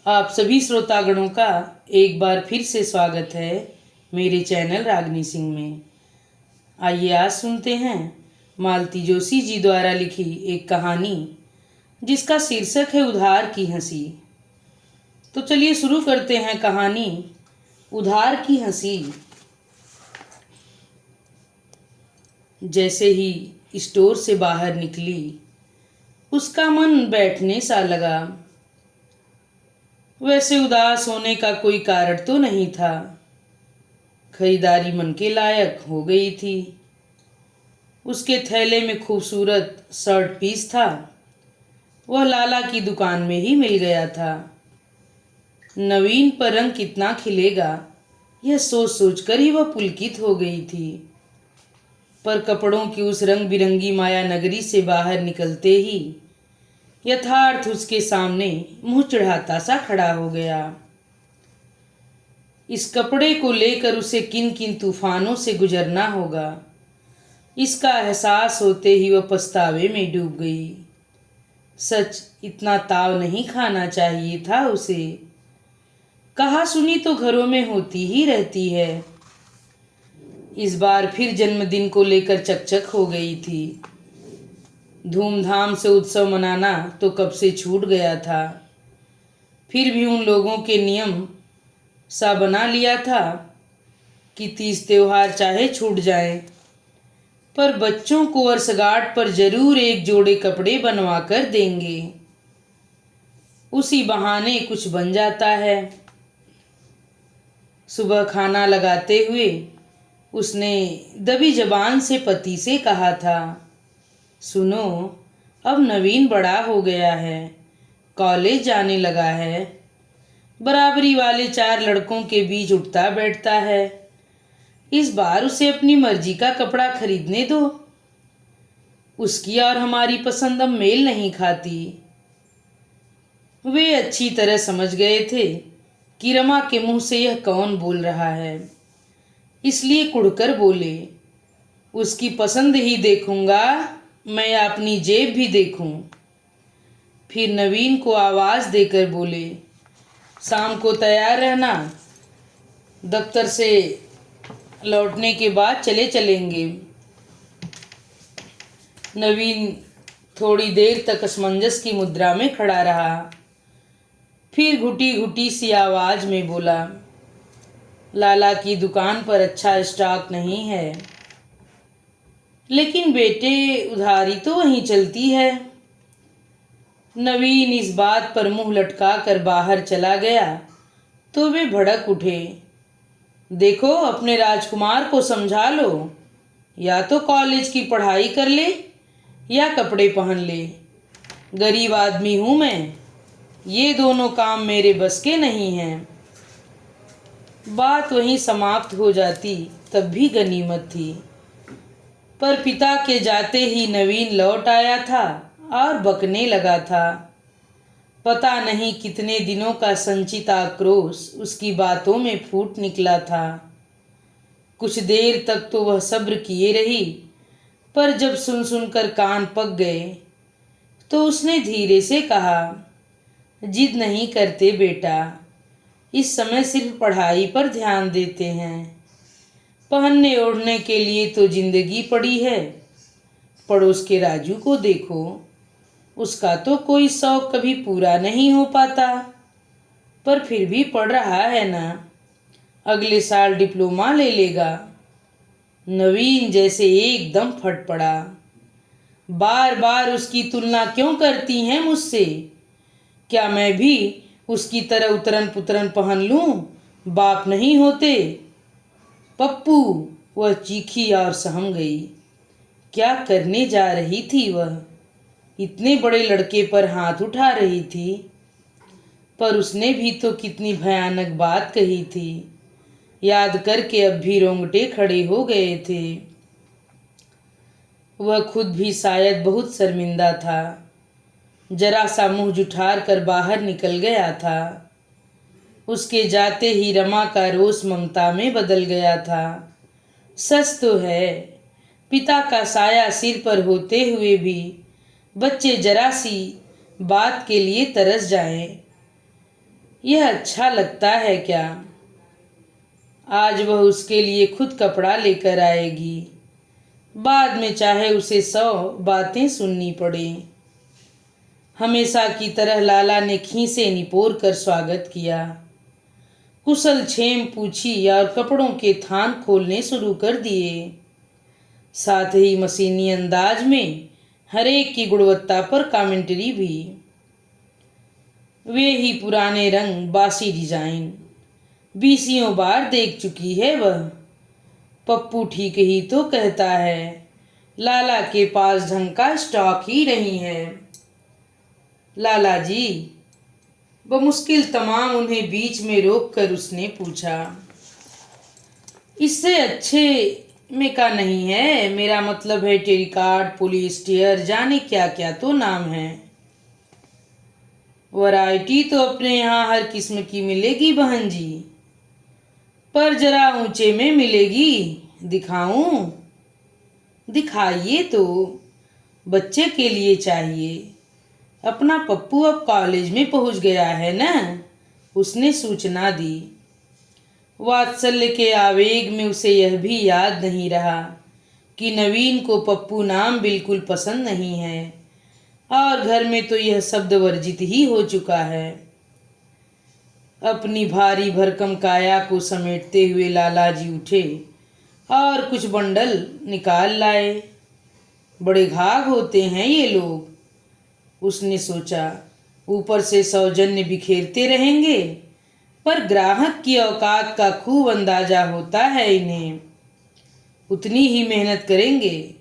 आप सभी श्रोतागणों का एक बार फिर से स्वागत है मेरे चैनल रागनी सिंह में। आइए आज सुनते हैं मालती जोशी जी द्वारा लिखी एक कहानी जिसका शीर्षक है उधार की हंसी। तो चलिए शुरू करते हैं कहानी उधार की हंसी। जैसे ही स्टोर से बाहर निकली उसका मन बैठने सा लगा। वैसे उदास होने का कोई कारण तो नहीं था। खरीदारी मन के लायक हो गई थी। उसके थैले में खूबसूरत शर्ट पीस था। वह लाला की दुकान में ही मिल गया था। नवीन पर रंग कितना खिलेगा यह सोच सोच कर ही वह पुलकित हो गई थी। पर कपड़ों की उस रंग बिरंगी माया नगरी से बाहर निकलते ही यथार्थ उसके सामने मुंह चढ़ाता सा खड़ा हो गया। इस कपड़े को लेकर उसे किन किन तूफानों से गुजरना होगा, इसका एहसास होते ही वह पछतावे में डूब गई। सच इतना ताव नहीं खाना चाहिए था उसे। कहा सुनी तो घरों में होती ही रहती है। इस बार फिर जन्मदिन को लेकर चकचक हो गई थी। धूमधाम से उत्सव मनाना तो कब से छूट गया था। फिर भी उन लोगों के नियम सा बना लिया था कि तीज त्योहार चाहे छूट जाए पर बच्चों को वर्षगांठ पर जरूर एक जोड़े कपड़े बनवा कर देंगे। उसी बहाने कुछ बन जाता है। सुबह खाना लगाते हुए उसने दबी जबान से पति से कहा था, सुनो, अब नवीन बड़ा हो गया है, कॉलेज जाने लगा है, बराबरी वाले 4 लड़कों के बीच उठता बैठता है। इस बार उसे अपनी मर्जी का कपड़ा खरीदने दो। उसकी और हमारी पसंद अब मेल नहीं खाती। वे अच्छी तरह समझ गए थे कि रमा के मुंह से यह कौन बोल रहा है, इसलिए कुढ़कर बोले, उसकी पसंद ही देखूंगा, मैं अपनी जेब भी देखूं। फिर नवीन को आवाज देकर बोले, शाम को तैयार रहना, दफ्तर से लौटने के बाद चलेंगे। नवीन थोड़ी देर तक असमंजस की मुद्रा में खड़ा रहा। फिर घुटी घुटी सी आवाज में बोला, लाला की दुकान पर अच्छा स्टॉक नहीं है। लेकिन बेटे उधारी तो वहीं चलती है। नवीन इस बात पर मुंह लटका कर बाहर चला गया तो वे भड़क उठे। देखो अपने राजकुमार को समझा लो, या तो कॉलेज की पढ़ाई कर ले या कपड़े पहन ले। गरीब आदमी हूं मैं, ये दोनों काम मेरे बस के नहीं हैं। बात वहीं समाप्त हो जाती तब भी गनीमत थी। पर पिता के जाते ही नवीन लौट आया था और बकने लगा था। पता नहीं कितने दिनों का संचित आक्रोश उसकी बातों में फूट निकला था। कुछ देर तक तो वह सब्र किए रही, पर जब सुन सुनकर कान पक गए तो उसने धीरे से कहा, जिद नहीं करते बेटा, इस समय सिर्फ पढ़ाई पर ध्यान देते हैं। पहनने ओढ़ने के लिए तो जिंदगी पड़ी है। पड़ोस के राजू को देखो, उसका तो कोई शौक कभी पूरा नहीं हो पाता, पर फिर भी पढ़ रहा है ना, अगले साल डिप्लोमा ले लेगा। नवीन जैसे एकदम फट पड़ा। बार बार उसकी तुलना क्यों करती हैं मुझसे? क्या मैं भी उसकी तरह उतरन पुतरन पहन लूं? बाप नहीं होते? पप्पू, वह चीखी और सहम गई। क्या करने जा रही थी वह? इतने बड़े लड़के पर हाथ उठा रही थी। पर उसने भी तो कितनी भयानक बात कही थी, याद करके अब भी रोंगटे खड़े हो गए थे। वह खुद भी शायद बहुत शर्मिंदा था। जरा सा मुंह जुठार कर बाहर निकल गया था। उसके जाते ही रमा का रोष ममता में बदल गया था। सच तो है, पिता का साया सिर पर होते हुए भी बच्चे जरा सी बात के लिए तरस जाएं। यह अच्छा लगता है क्या? आज वह उसके लिए खुद कपड़ा लेकर आएगी, बाद में चाहे उसे 100 बातें सुननी पड़े। हमेशा की तरह लाला ने खीसे निपोर कर स्वागत किया, कुशल क्षेम पूछी और कपड़ों के थान खोलने शुरू कर दिए। साथ ही मशीनी अंदाज में हर एक की गुणवत्ता पर कमेंट्री भी। वे ही पुराने रंग, बासी डिजाइन 20 बार देख चुकी है वह। पप्पू ठीक ही तो कहता है, लाला के पास ढंग का स्टॉक ही नहीं है। लाला जी, बमुश्किल तमाम उन्हें बीच में रोक कर उसने पूछा, इससे अच्छे में का नहीं है? मेरा मतलब है टेरिकॉट, पॉलिएस्टर, जाने क्या क्या तो नाम है। वैरायटी तो अपने यहाँ हर किस्म की मिलेगी बहन जी, पर जरा ऊंचे में मिलेगी। दिखाऊं? दिखाइए तो, बच्चे के लिए चाहिए। अपना पप्पू अब कॉलेज में पहुंच गया है ना, उसने सूचना दी। वात्सल्य के आवेग में उसे यह भी याद नहीं रहा कि नवीन को पप्पू नाम बिल्कुल पसंद नहीं है और घर में तो यह शब्द वर्जित ही हो चुका है। अपनी भारी भरकम काया को समेटते हुए लाला जी उठे और कुछ बंडल निकाल लाए। बड़े घाघ होते हैं ये लोग, उसने सोचा। ऊपर से सौजन्य बिखेरते रहेंगे, पर ग्राहक की औकात का खूब अंदाजा होता है इन्हें। उतनी ही मेहनत करेंगे।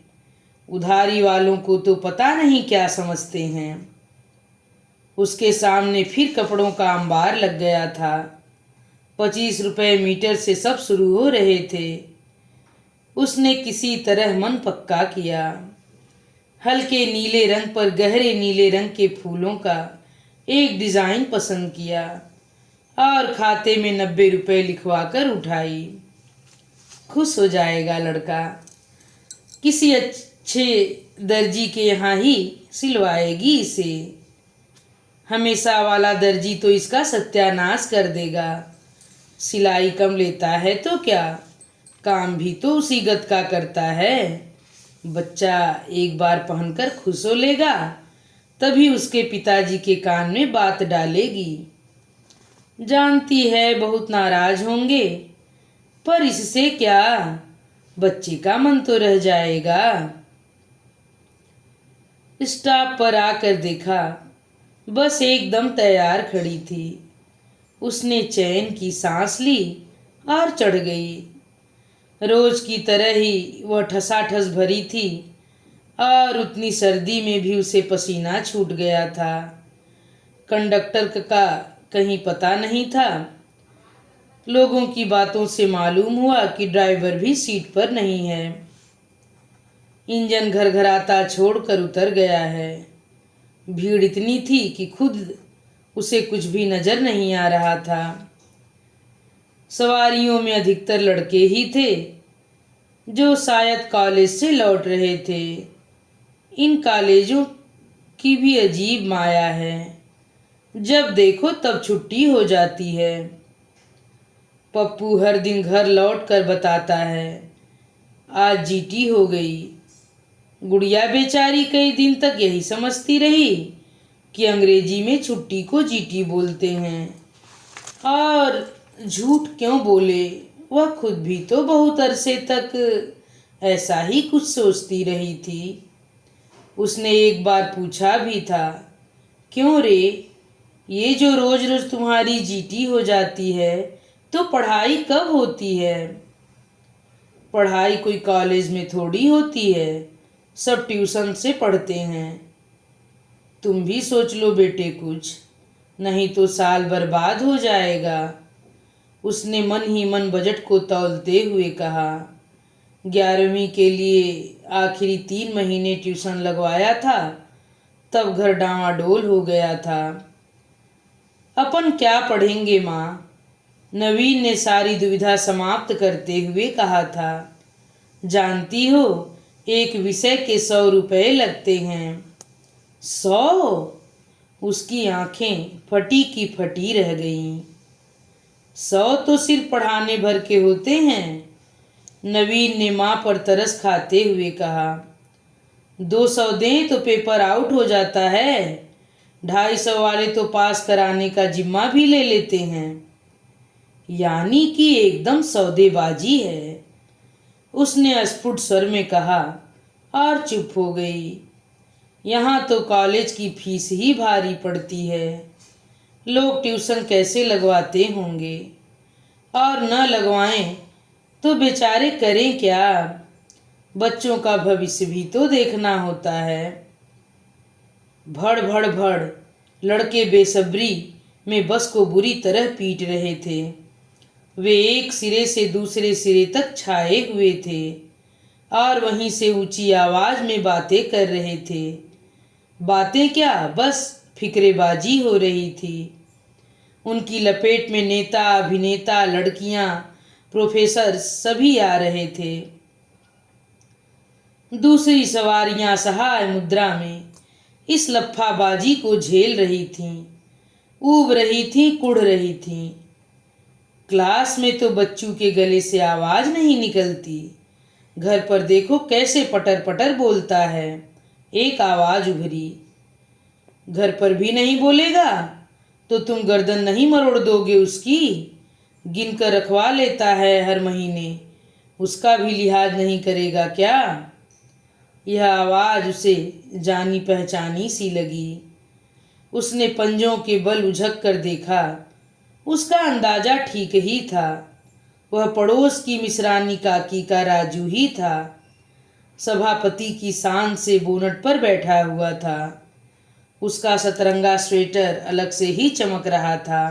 उधारी वालों को तो पता नहीं क्या समझते हैं। उसके सामने फिर कपड़ों का अंबार लग गया था। 25 रुपए मीटर से सब शुरू हो रहे थे। उसने किसी तरह मन पक्का किया। हल्के नीले रंग पर गहरे नीले रंग के फूलों का एक डिजाइन पसंद किया और खाते में 90 रुपए लिखवा कर उठाई। खुश हो जाएगा लड़का, किसी अच्छे दर्जी के यहाँ ही सिलवाएगी इसे। हमेशा वाला दर्जी तो इसका सत्यानाश कर देगा। सिलाई कम लेता है तो क्या, काम भी तो उसी गत का करता है। बच्चा एक बार पहनकर खुश हो लेगा, तभी उसके पिताजी के कान में बात डालेगी। जानती है बहुत नाराज होंगे, पर इससे क्या, बच्चे का मन तो रह जाएगा। स्टॉप पर आकर देखा, बस एकदम तैयार खड़ी थी। उसने चैन की सांस ली और चढ़ गई। रोज की तरह ही वह ठसाठस भरी थी और उतनी सर्दी में भी उसे पसीना छूट गया था। कंडक्टर का कहीं पता नहीं था। लोगों की बातों से मालूम हुआ कि ड्राइवर भी सीट पर नहीं है। इंजन घरघराता छोड़कर उतर गया है। भीड़ इतनी थी कि खुद उसे कुछ भी नजर नहीं आ रहा था। सवारियों में अधिकतर लड़के ही थे, जो शायद कॉलेज से लौट रहे थे। इन कॉलेजों की भी अजीब माया है, जब देखो तब छुट्टी हो जाती है। पप्पू हर दिन घर लौट कर बताता है, आज जीटी हो गई। गुड़िया बेचारी कई दिन तक यही समझती रही कि अंग्रेजी में छुट्टी को जीटी बोलते हैं, और झूठ क्यों बोले, वह खुद भी तो बहुत अरसे तक ऐसा ही कुछ सोचती रही थी। उसने एक बार पूछा भी था, क्यों रे, ये जो रोज रोज तुम्हारी जीटी हो जाती है, तो पढ़ाई कब होती है? पढ़ाई कोई कॉलेज में थोड़ी होती है, सब ट्यूशन से पढ़ते हैं। तुम भी सोच लो बेटे कुछ, नहीं तो साल बर्बाद हो जाएगा। उसने मन ही मन बजट को तौलते हुए कहा। 11वीं के लिए आखिरी 3 महीने ट्यूशन लगवाया था, तब घर डामाडोल हो गया था। अपन क्या पढ़ेंगे माँ? नवीन ने सारी दुविधा समाप्त करते हुए कहा था। जानती हो, एक विषय के 100 रुपए लगते हैं। 100? उसकी आंखें फटी की फटी रह गईं। 100 तो सिर्फ पढ़ाने भर के होते हैं, नवीन ने माँ पर तरस खाते हुए कहा। 200 दें तो पेपर आउट हो जाता है, 250 वाले तो पास कराने का जिम्मा भी ले लेते हैं। यानी कि एकदम सौदेबाजी है, उसने अस्फुट स्वर में कहा और चुप हो गई। यहाँ तो कॉलेज की फीस ही भारी पड़ती है, लोग ट्यूशन कैसे लगवाते होंगे, और न लगवाएं तो बेचारे करें क्या, बच्चों का भविष्य भी तो देखना होता है। भड़ भड़ भड़ लड़के बेसब्री में बस को बुरी तरह पीट रहे थे। वे एक सिरे से दूसरे सिरे तक छाए हुए थे और वहीं से ऊंची आवाज में बातें कर रहे थे। बातें क्या, बस फिक्रेबाजी हो रही थी। उनकी लपेट में नेता, अभिनेता, लड़कियां, प्रोफेसर सभी आ रहे थे। दूसरी सवारियां असहाय मुद्रा में इस लफ्फाबाजी को झेल रही थीं, ऊब रही थीं, कुढ़ रही थीं। क्लास में तो बच्चों के गले से आवाज नहीं निकलती, घर पर देखो कैसे पटर पटर बोलता है। एक आवाज उभरी, घर पर भी नहीं बोलेगा तो तुम गर्दन नहीं मरोड़ दोगे उसकी, गिनकर रखवा लेता है हर महीने, उसका भी लिहाज नहीं करेगा क्या। यह आवाज उसे जानी पहचानी सी लगी। उसने पंजों के बल उझक कर देखा, उसका अंदाजा ठीक ही था, वह पड़ोस की मिश्रानी काकी का राजू ही था। सभापति की शान से बोनट पर बैठा हुआ था, उसका सतरंगा स्वेटर अलग से ही चमक रहा था।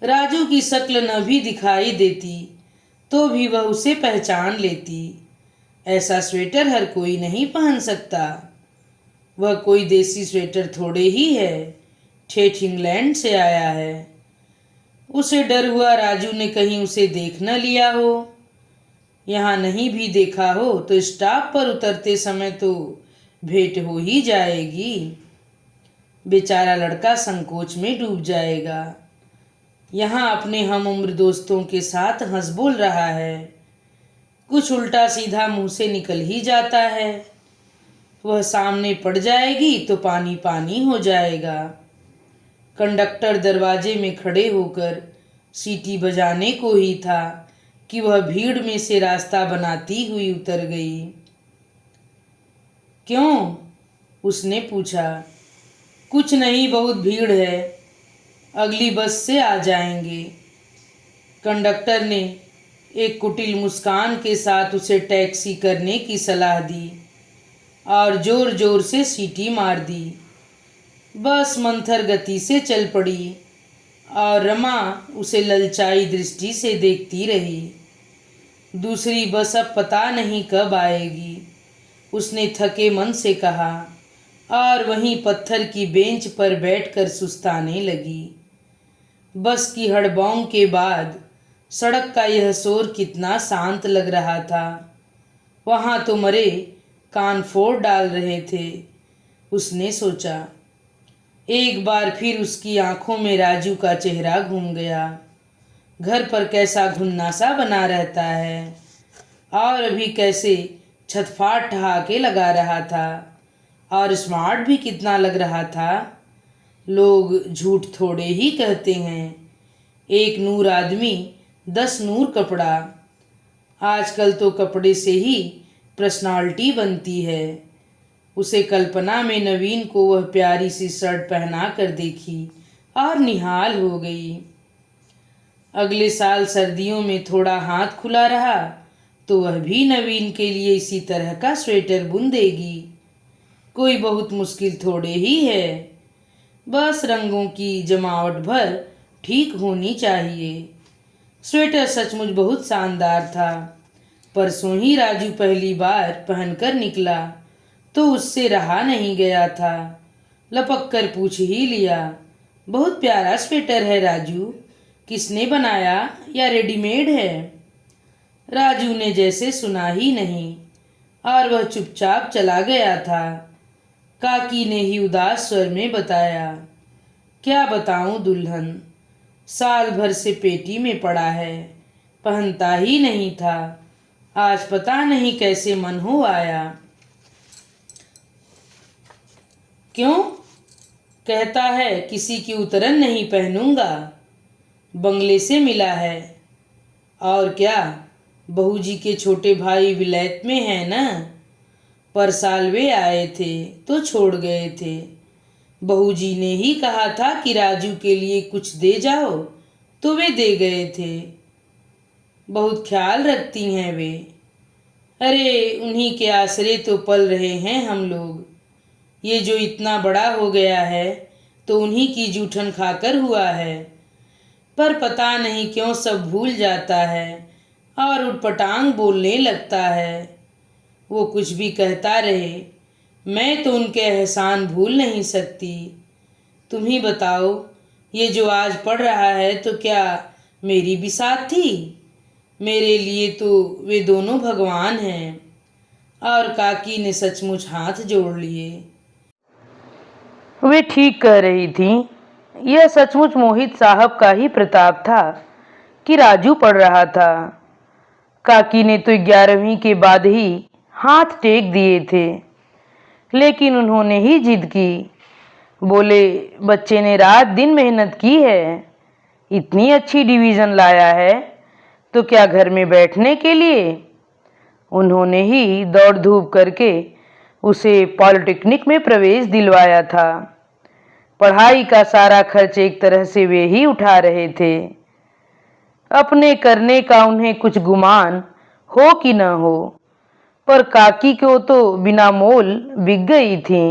राजू की शक्ल न भी दिखाई देती तो भी वह उसे पहचान लेती। ऐसा स्वेटर हर कोई नहीं पहन सकता, वह कोई देसी स्वेटर थोड़े ही है, ठेठ इंग्लैंड से आया है। उसे डर हुआ राजू ने कहीं उसे देख न लिया हो, यहाँ नहीं भी देखा हो तो स्टॉप पर उतरते समय तो भेंट हो ही जाएगी। बेचारा लड़का संकोच में डूब जाएगा, यहाँ अपने हम उम्र दोस्तों के साथ हंस बोल रहा है, कुछ उल्टा सीधा मुंह से निकल ही जाता है, वह सामने पड़ जाएगी तो पानी पानी हो जाएगा। कंडक्टर दरवाजे में खड़े होकर सीटी बजाने को ही था कि वह भीड़ में से रास्ता बनाती हुई उतर गई। क्यों? उसने पूछा। कुछ नहीं, बहुत भीड़ है, अगली बस से आ जाएंगे। कंडक्टर ने एक कुटिल मुस्कान के साथ उसे टैक्सी करने की सलाह दी और जोर जोर से सीटी मार दी। बस मंथर गति से चल पड़ी और रमा उसे ललचाई दृष्टि से देखती रही। दूसरी बस अब पता नहीं कब आएगी, उसने थके मन से कहा और वहीं पत्थर की बेंच पर बैठकर सुस्ताने लगी। बस की हड़बौं के बाद सड़क का यह शोर कितना शांत लग रहा था, वहाँ तो मरे कान फोड़ डाल रहे थे, उसने सोचा। एक बार फिर उसकी आंखों में राजू का चेहरा घूम गया। घर पर कैसा घुन्ना सा बना रहता है और अभी कैसे छटफाट ठहाके लगा रहा था, और स्मार्ट भी कितना लग रहा था। लोग झूठ थोड़े ही कहते हैं, एक नूर आदमी 10 नूर कपड़ा। आजकल तो कपड़े से ही पर्सनालिटी बनती है। उसे कल्पना में नवीन को वह प्यारी सी शर्ट पहना कर देखी और निहाल हो गई। अगले साल सर्दियों में थोड़ा हाथ खुला रहा तो वह भी नवीन के लिए इसी तरह का स्वेटर बुन देगी। कोई बहुत मुश्किल थोड़े ही है, बस रंगों की जमावट भर ठीक होनी चाहिए। स्वेटर सचमुच बहुत शानदार था। परसों ही राजू पहली बार पहनकर निकला तो उससे रहा नहीं गया था, लपक कर पूछ ही लिया, बहुत प्यारा स्वेटर है राजू, किसने बनाया या रेडीमेड है? राजू ने जैसे सुना ही नहीं और वह चुपचाप चला गया था। काकी ने ही उदास स्वर में बताया। क्या बताऊं दुल्हन, साल भर से पेटी में पड़ा है, पहनता ही नहीं था। आज पता नहीं कैसे मन हो आया। क्यों? कहता है किसी की उतरन नहीं पहनूंगा। बंगले से मिला है। और क्या, बहू जी के छोटे भाई विलायत में है ना। पर साल वे आए थे तो छोड़ गए थे। बहू जी ने ही कहा था कि राजू के लिए कुछ दे जाओ, तो वे दे गए थे। बहुत ख्याल रखती हैं वे। अरे उन्हीं के आसरे तो पल रहे हैं हम लोग। ये जो इतना बड़ा हो गया है तो उन्हीं की जूठन खाकर हुआ है। पर पता नहीं क्यों सब भूल जाता है और उटपटांग बोलने लगता है। वो कुछ भी कहता रहे, मैं तो उनके एहसान भूल नहीं सकती। तुम ही बताओ, ये जो आज पढ़ रहा है तो क्या मेरी भी साथ थी? मेरे लिए तो वे दोनों भगवान हैं। और काकी ने सचमुच हाथ जोड़ लिए। वे ठीक कह रही थीं। यह सचमुच मोहित साहब का ही प्रताप था कि राजू पढ़ रहा था। काकी ने तो 11वीं के बाद ही हाथ टेक दिए थे, लेकिन उन्होंने ही जिद की। बोले, बच्चे ने रात दिन मेहनत की है, इतनी अच्छी डिवीज़न लाया है, तो क्या घर में बैठने के लिए? उन्होंने ही दौड़ धूप करके उसे पॉलिटेक्निक में प्रवेश दिलवाया था। पढ़ाई का सारा खर्च एक तरह से वे ही उठा रहे थे। अपने करने का उन्हें कुछ गुमान हो कि न हो, पर काकी को तो बिना मोल बिक गई थी।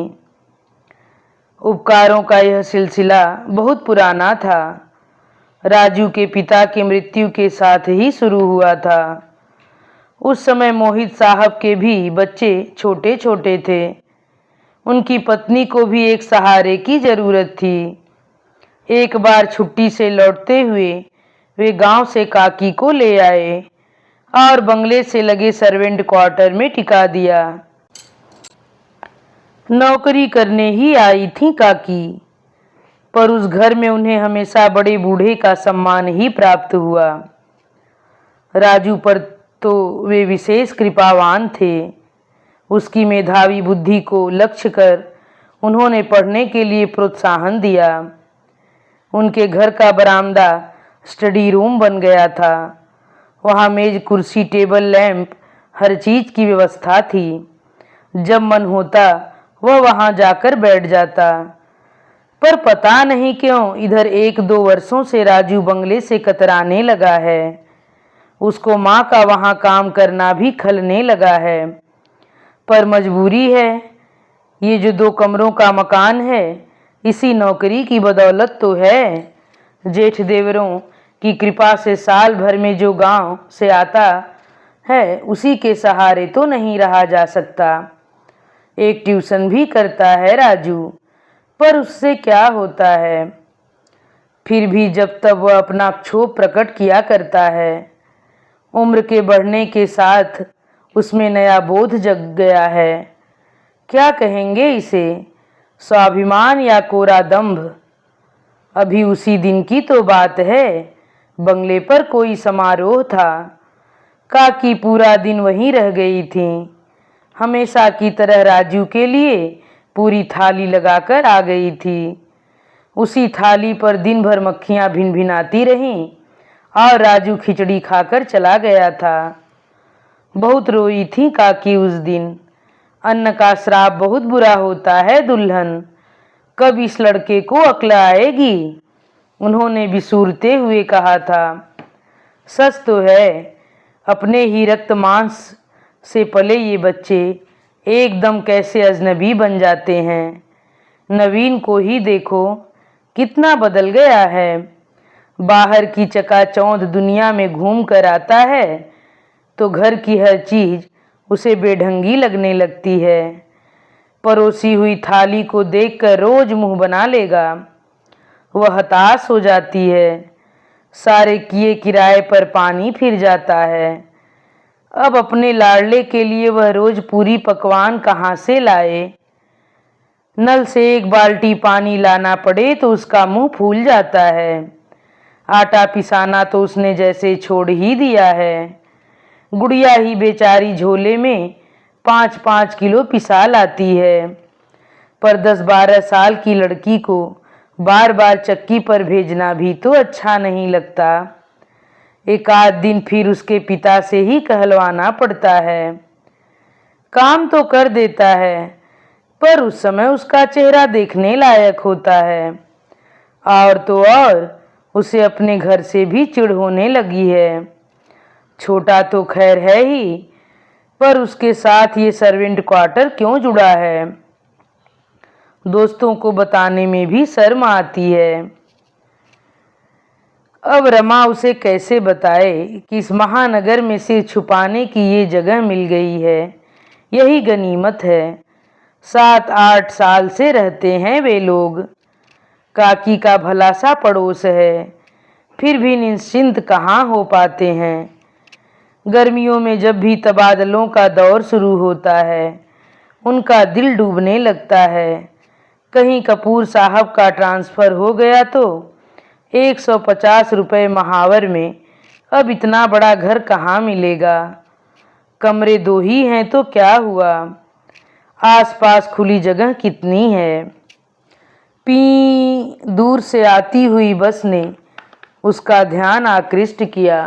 उपकारों का यह सिलसिला बहुत पुराना था। राजू के पिता की मृत्यु के साथ ही शुरू हुआ था। उस समय मोहित साहब के भी बच्चे छोटे छोटे थे। उनकी पत्नी को भी एक सहारे की जरूरत थी। एक बार छुट्टी से लौटते हुए वे गांव से काकी को ले आए और बंगले से लगे सर्वेंट क्वार्टर में टिका दिया। नौकरी करने ही आई थी काकी, पर उस घर में उन्हें हमेशा बड़े बूढ़े का सम्मान ही प्राप्त हुआ। राजू पर तो वे विशेष कृपावान थे। उसकी मेधावी बुद्धि को लक्ष्य कर उन्होंने पढ़ने के लिए प्रोत्साहन दिया। उनके घर का बरामदा स्टडी रूम बन गया था। वहाँ मेज कुर्सी टेबल लैंप हर चीज की व्यवस्था थी। जब मन होता वह वहाँ जाकर बैठ जाता। पर पता नहीं क्यों इधर 1-2 वर्षों से राजू बंगले से कतराने लगा है। उसको माँ का वहाँ काम करना भी खलने लगा है। पर मजबूरी है। ये जो 2 कमरों का मकान है, इसी नौकरी की बदौलत तो है। जेठ देवरों की कृपा से साल भर में जो गांव से आता है, उसी के सहारे तो नहीं रहा जा सकता। एक ट्यूशन भी करता है राजू, पर उससे क्या होता है। फिर भी जब तब वह अपना क्षोभ प्रकट किया करता है। उम्र के बढ़ने के साथ उसमें नया बोध जग गया है। क्या कहेंगे इसे, स्वाभिमान या कोरा दंभ। अभी उसी दिन की तो बात है, बंगले पर कोई समारोह था। काकी पूरा दिन वहीं रह गई थी। हमेशा की तरह राजू के लिए पूरी थाली लगाकर आ गई थी। उसी थाली पर दिन भर मक्खियां भिनभिनाती रहीं और राजू खिचड़ी खाकर चला गया था। बहुत रोई थी काकी उस दिन। अन्न का श्राप बहुत बुरा होता है दुल्हन, कब इस लड़के को अक्ल आएगी, उन्होंने बिसूरते हुए कहा था। सच तो है, अपने ही रक्त मांस से पले ये बच्चे एकदम कैसे अजनबी बन जाते हैं। नवीन को ही देखो, कितना बदल गया है। बाहर की चकाचौंध दुनिया में घूम कर आता है तो घर की हर चीज उसे बेढंगी लगने लगती है। परोसी हुई थाली को देखकर रोज मुंह बना लेगा। वह हताश हो जाती है। सारे किए किराए पर पानी फिर जाता है। अब अपने लाडले के लिए वह रोज पूरी पकवान कहाँ से लाए। नल से एक बाल्टी पानी लाना पड़े तो उसका मुंह फूल जाता है। आटा पिसाना तो उसने जैसे छोड़ ही दिया है। गुड़िया ही बेचारी झोले में 5-5 किलो पिसा लाती है। पर 10-12 साल की लड़की को बार बार चक्की पर भेजना भी तो अच्छा नहीं लगता। एक आध दिन फिर उसके पिता से ही कहलवाना पड़ता है। काम तो कर देता है, पर उस समय उसका चेहरा देखने लायक होता है। और तो और उसे अपने घर से भी चिढ़ होने लगी है। छोटा तो खैर है ही, पर उसके साथ ये सर्वेंट क्वार्टर क्यों जुड़ा है? दोस्तों को बताने में भी शर्म आती है। अब रमा उसे कैसे बताए कि इस महानगर में सिर छुपाने की ये जगह मिल गई है, यही गनीमत है। 7-8 साल से रहते हैं वे लोग। काकी का भला सा पड़ोस है, फिर भी निश्चिंत कहाँ हो पाते हैं। गर्मियों में जब भी तबादलों का दौर शुरू होता है, उनका दिल डूबने लगता है। कहीं कपूर साहब का ट्रांसफ़र हो गया तो 150 रुपये महावर में अब इतना बड़ा घर कहाँ मिलेगा? कमरे 2 ही हैं तो क्या हुआ? आसपास खुली जगह कितनी है? पी दूर से आती हुई बस ने उसका ध्यान आकृष्ट किया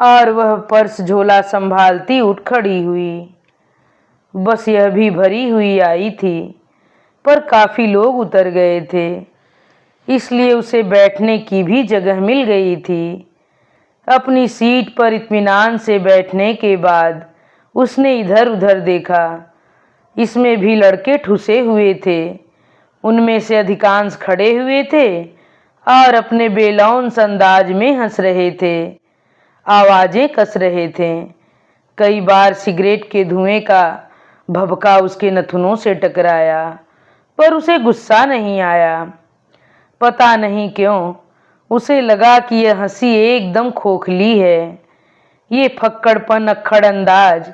और वह पर्स झोला संभालती उठ खड़ी हुई। बस यह भी भरी हुई आई थी, पर काफ़ी लोग उतर गए थे, इसलिए उसे बैठने की भी जगह मिल गई थी। अपनी सीट पर इत्मीनान से बैठने के बाद उसने इधर उधर देखा। इसमें भी लड़के ठुसे हुए थे। उनमें से अधिकांश खड़े हुए थे और अपने बेलौंस अंदाज में हंस रहे थे, आवाज़ें कस रहे थे। कई बार सिगरेट के धुएं का भभका उसके नथुनों से टकराया, पर उसे गुस्सा नहीं आया। पता नहीं क्यों उसे लगा कि यह हंसी एकदम खोखली है। ये फक्कड़पन अक्खड़ अंदाज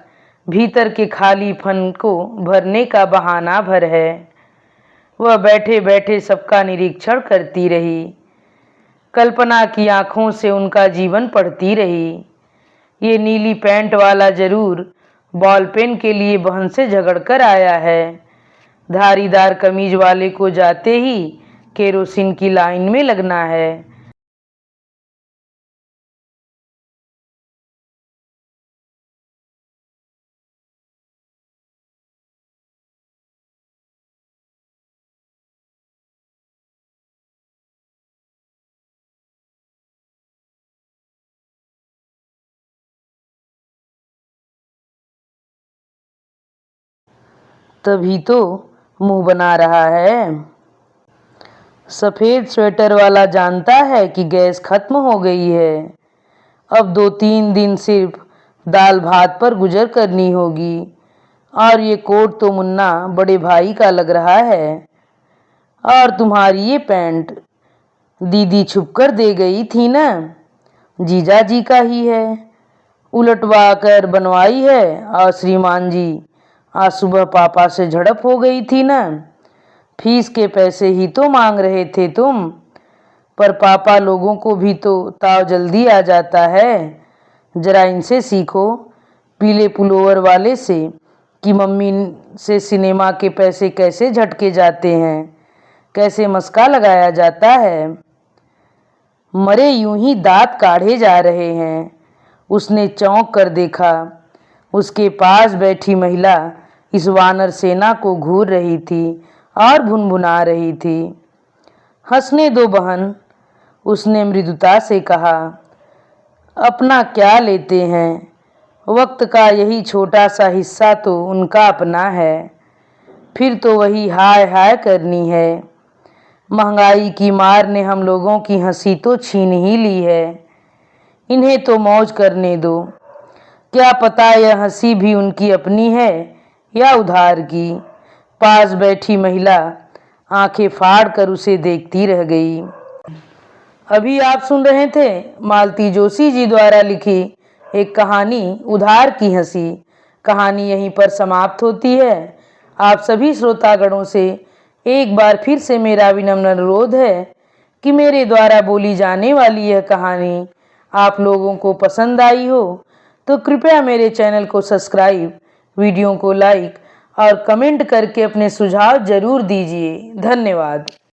भीतर के खालीपन को भरने का बहाना भर है। वह बैठे बैठे सबका निरीक्षण करती रही। कल्पना की आंखों से उनका जीवन पढ़ती रही। ये नीली पैंट वाला जरूर बॉल पेन के लिए बहन से झगड़ कर आया है। धारीदार कमीज वाले को जाते ही केरोसिन की लाइन में लगना है। तभी तो मुंह बना रहा है। सफ़ेद स्वेटर वाला जानता है कि गैस खत्म हो गई है। अब 2-3 दिन सिर्फ दाल भात पर गुजर करनी होगी। और ये कोट तो मुन्ना बड़े भाई का लग रहा है। और तुम्हारी ये पैंट दीदी छुपकर दे गई थी ना, जीजा जी का ही है, उलटवा कर बनवाई है। और श्रीमान जी, आज सुबह पापा से झड़प हो गई थी ना, फीस के पैसे ही तो मांग रहे थे तुम। पर पापा लोगों को भी तो ताव जल्दी आ जाता है। जरा इनसे सीखो, पीले पुलोवर वाले से, कि मम्मी से सिनेमा के पैसे कैसे झटके जाते हैं, कैसे मस्का लगाया जाता है। मरे यूं ही दांत काढ़े जा रहे हैं। उसने चौंक कर देखा। उसके पास बैठी महिला इस वानर सेना को घूर रही थी और भुनभुना रही थी। हंसने दो बहन, उसने मृदुता से कहा। अपना क्या लेते हैं, वक्त का यही छोटा सा हिस्सा तो उनका अपना है। फिर तो वही हाय हाय करनी है। महंगाई की मार ने हम लोगों की हंसी तो छीन ही ली है। इन्हें तो मौज करने दो। क्या पता यह हंसी भी उनकी अपनी है या उधार की। पास बैठी महिला आंखें फाड़ कर उसे देखती रह गई। अभी आप सुन रहे थे मालती जोशी जी द्वारा लिखी एक कहानी उधार की हंसी। कहानी यहीं पर समाप्त होती है। आप सभी श्रोतागणों से एक बार फिर से मेरा विनम्र अनुरोध है कि मेरे द्वारा बोली जाने वाली यह कहानी आप लोगों को पसंद आई हो तो कृपया मेरे चैनल को सब्सक्राइब, वीडियो को लाइक और कमेंट करके अपने सुझाव जरूर दीजिए। धन्यवाद।